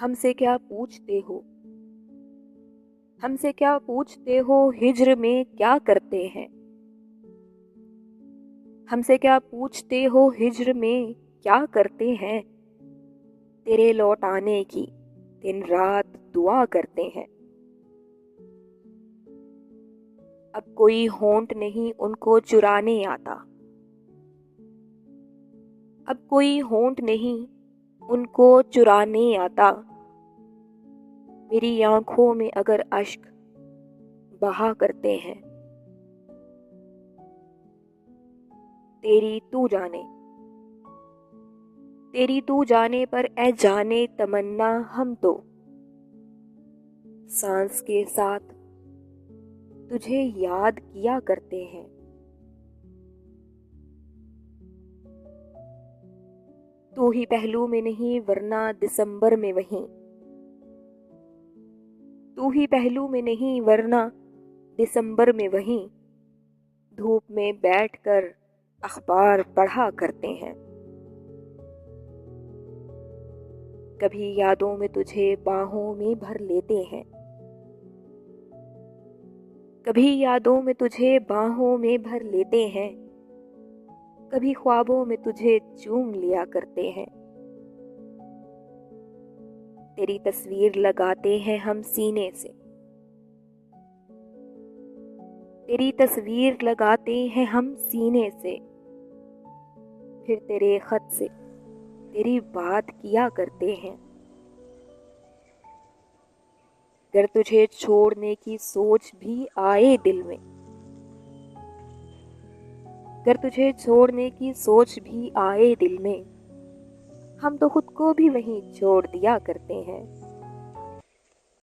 हमसे क्या पूछते हो? हमसे क्या पूछते हो, हिज्र में क्या करते हैं? हमसे क्या पूछते हो, हिज्र में क्या करते हैं? तेरे लौट आने की दिन रात दुआ करते हैं। अब कोई होंठ नहीं उनको चुराने आता। अब कोई होंठ नहीं उनको चुराने आता। मेरी आंखों में अगर अश्क बहा करते हैं। तेरी तू जाने, तेरी तू जाने पर ए जाने तमन्ना हम तो सांस के साथ तुझे याद किया करते हैं। तू ही पहलू में नहीं वरना दिसंबर में वहीं। तू ही पहलू में नहीं वरना दिसंबर में वहीं धूप में बैठकर अखबार पढ़ा करते हैं। कभी यादों में तुझे बाहों में भर लेते हैं। कभी यादों में तुझे बाहों में भर लेते हैं। कभी ख्वाबों में तुझे चूम लिया करते हैं। तेरी तस्वीर लगाते हैं हम सीने से। तेरी तस्वीर लगाते हैं हम सीने से। फिर तेरे खत से तेरी बात किया करते हैं। अगर तुझे छोड़ने की सोच भी आए दिल में, अगर तुझे छोड़ने की सोच भी आए दिल में, हम तो खुद को भी वहीं छोड़ दिया करते हैं।